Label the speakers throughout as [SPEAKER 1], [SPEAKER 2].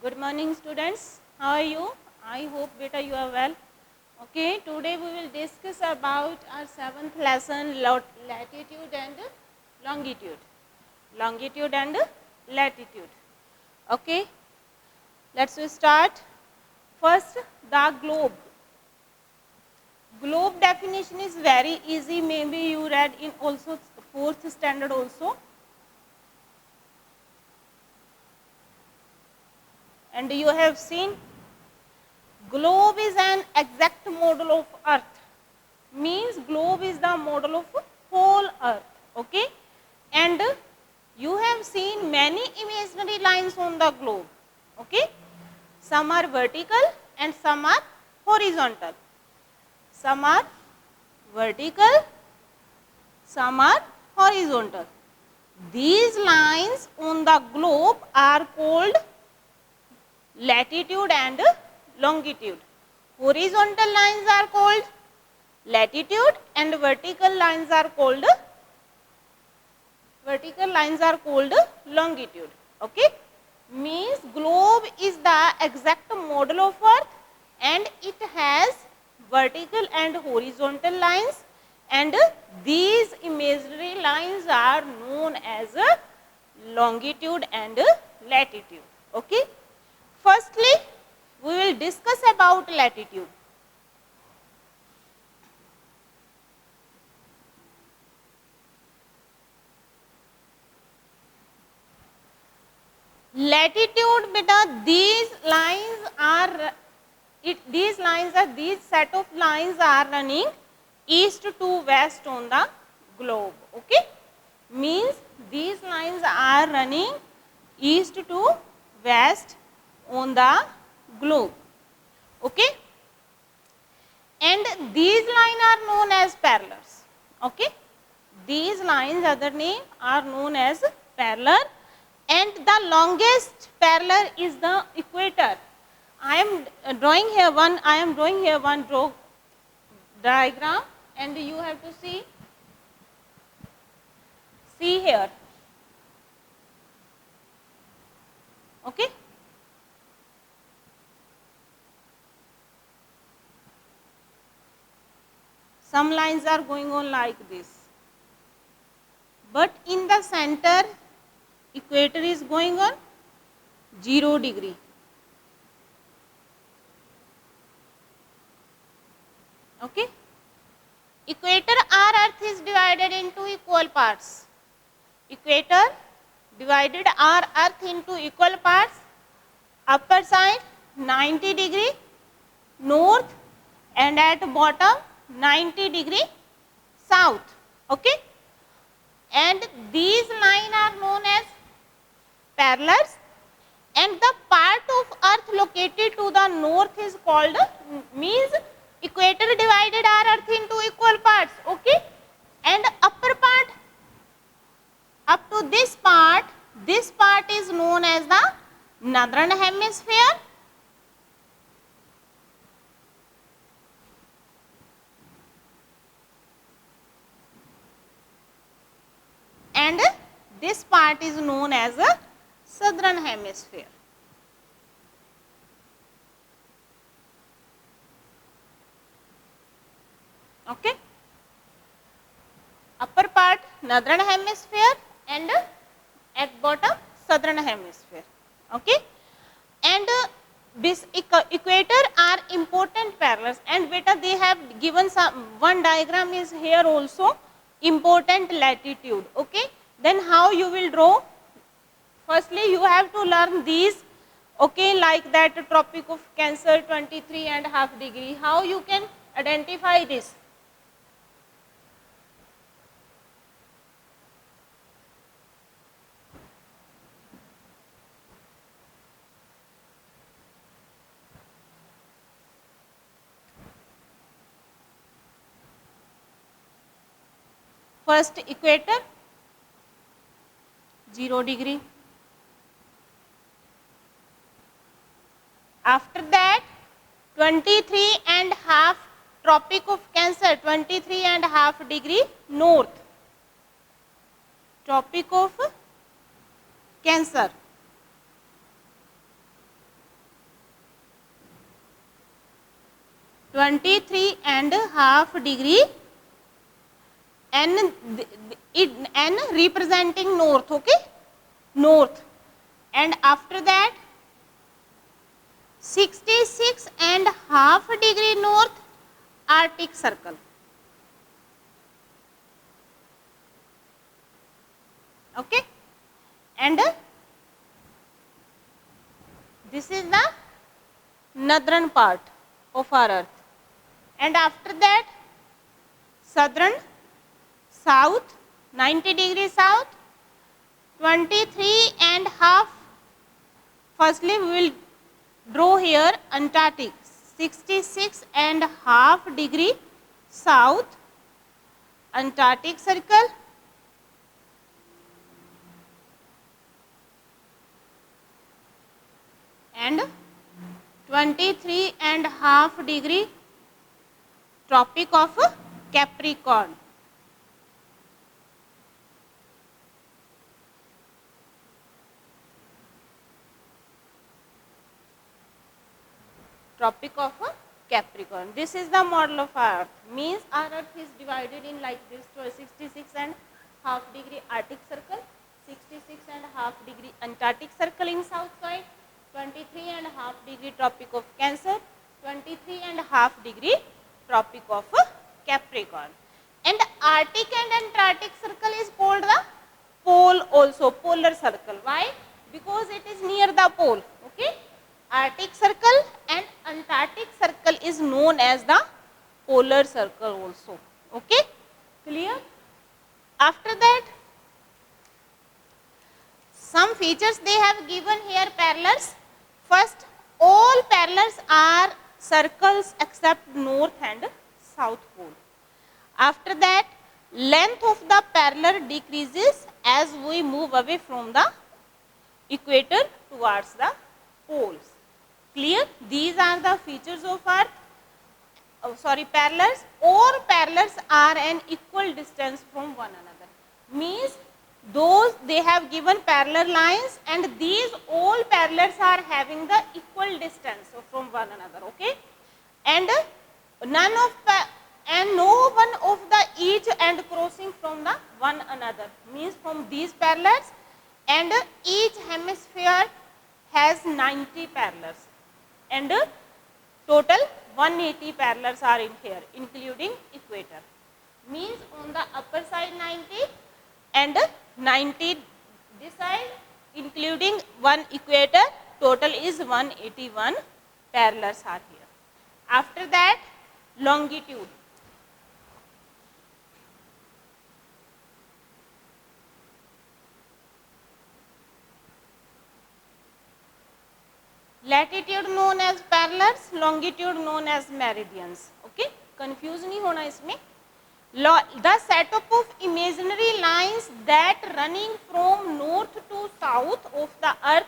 [SPEAKER 1] Good morning students. How are you? I hope beta you are well. Okay, today we will discuss about our 7th lesson latitude and longitude. Longitude and latitude. Okay, let's start. First, the globe. Globe definition is very easy. Maybe you read in also 4th standard also. And you have seen globe is an exact model of earth, means globe is the model of whole earth. Okay, and you have seen many imaginary lines on the globe. Okay, some are vertical and some are horizontal. Some are vertical, some are horizontal. These lines on the globe are called latitude and longitude. Horizontal lines are called latitude and vertical lines are called longitude. Okay, means globe is the exact model of earth and it has vertical and horizontal lines, and these imaginary lines are known as longitude and latitude. Okay, firstly we will discuss about latitude. Latitude, beta, these set of lines are running east to west on the globe. Okay, means these lines are running east to west on the globe. Okay, and these lines are known as parallels. Okay, these lines other name are known as parallel, and the longest parallel is the equator. I am drawing here one diagram, and you have to see here. Okay, some lines are going on like this, but in the center equator is going on 0 degree. Okay, equator our earth is divided into equal parts. Equator divided our earth into equal parts. Upper side 90 degree north and at bottom 90 degree south. Okay, and these lines are known as parallels, and the part of earth located to the north is called, means equator divided our earth into equal parts. Okay, and upper part up to this part is known as the northern hemisphere, and this part is known as a southern hemisphere. Okay, upper part northern hemisphere and at bottom southern hemisphere. Okay, and this equator are important parallels, and beta they have given one diagram is here also, important latitude. Okay, then how you will draw? Firstly you have to learn these. Okay, like that Tropic of Cancer 23.5 degree. How you can identify this? First equator 0 degree. After that 23.5 Tropic of Cancer 23.5 degree north. Tropic of Cancer. 23.5 degree, n representing north, okay, north, and after that 66.5 degree north, Arctic circle. Okay, and this is the northern part of our earth, and after that southern, south 90 degrees south, 23.5. Firstly we will draw here Antarctic, 66.5 degree south, Antarctic circle, and 23.5 degree Tropic of Capricorn. Tropic of Capricorn. This is the model of our Earth. Means our Earth is divided in like this: 66.5 degree Arctic circle, 66.5 degree Antarctic circle in south side, 23.5 degree Tropic of Cancer, 23.5 degree Tropic of Capricorn. And Arctic and Antarctic circle is called the pole also, polar circle. Why? Because it is near the pole. Okay. Arctic circle and Antarctic circle is known as the polar circle also. Okay, clear? After that, some features they have given here parallels. First, all parallels are circles except north and south pole. After that, length of the parallel decreases as we move away from the equator towards the poles. Clear? These are the features of Earth. Parallels. All parallels are an equal distance from one another. Means those they have given parallel lines, and these all parallels are having the equal distance from one another. Okay, and no one of the each end crossing from the one another. Means from these parallels, and each hemisphere has 90 parallels. And total 180 parallels are in here, including equator. Means on the upper side 90 and 90 this side, including one equator, total is 181 parallels are here. After that, longitude. Latitude known as parallels, longitude known as meridians. Okay, confuse नहीं होना इसमें. The setup of imaginary lines that running from north to south of the earth,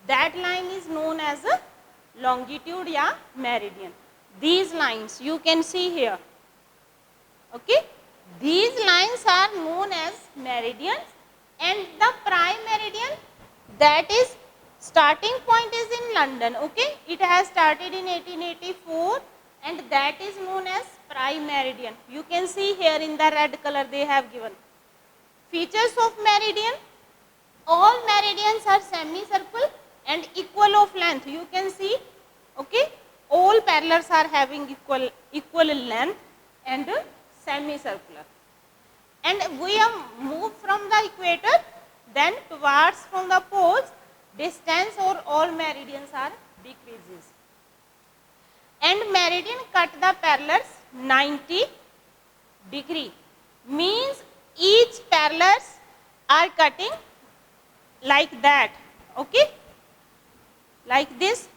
[SPEAKER 1] that line is known as a longitude या meridian. These lines you can see here. Okay, these lines are known as meridians, and the prime meridian, that is starting point is in London. Okay, it has started in 1884, and that is known as prime meridian. You can see here in the red color they have given. Features of meridian: all meridians are semicircle and equal of length. You can see, okay, all parallels are having equal length and semicircular. And we have moved from the equator, then towards from the poles, distance or all meridians are decreases. And meridian cut the parallels 90 degree. Means each parallels are cutting like that. Okay, like this,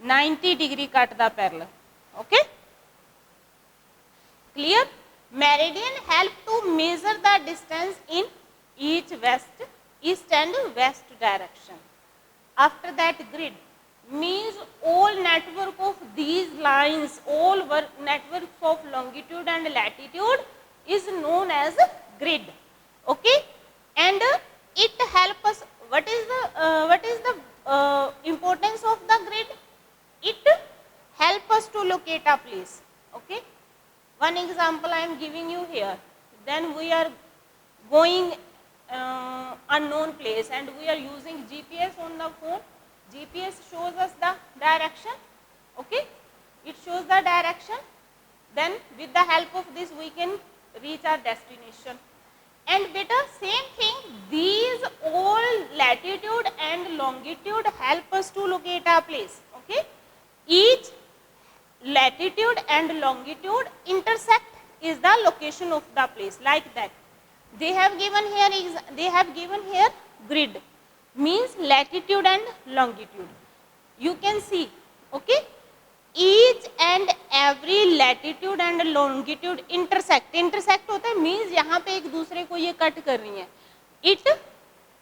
[SPEAKER 1] 90 degree cut the parallel. Okay, clear? Meridian help to measure the distance in each east and west direction. After that, grid. Means all network of these lines, all networks of longitude and latitude is known as grid. Okay, and it helps us. What is the importance of the grid? It locate a place. Okay, one example I am giving you here. Then we are going unknown place and we are using GPS on the phone. GPS shows us the direction. Okay, it shows the direction. Then with the help of this we can reach our destination. And beta, same thing, these all latitude and longitude help us to locate our place. Okay, each latitude and longitude intersect is the location of the place, like that. They have given here grid, means latitude and longitude. You can see, okay, each and every latitude and longitude intersect होता है means यहाँ पे एक दूसरे को ये cut कर रही हैं. It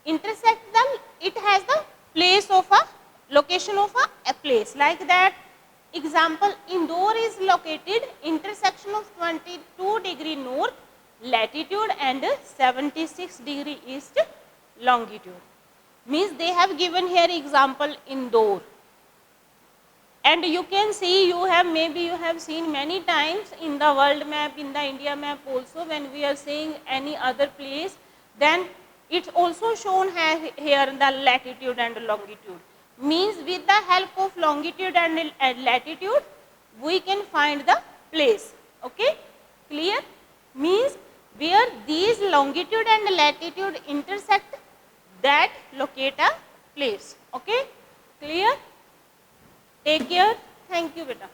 [SPEAKER 1] intersect them, it has the place of a location of a place, like that. Example, Indore is located intersection of 22 degree north latitude and 76 degree east longitude. Means they have given here example Indore. And you can see, maybe you have seen many times in the world map, in the India map also, when we are saying any other place, then it's also shown here the latitude and longitude. Means with the help of longitude and latitude, we can find the place. Okay, clear? Means where these longitude and latitude intersect, that locate a place. Okay, clear? Take care. Thank you, beta.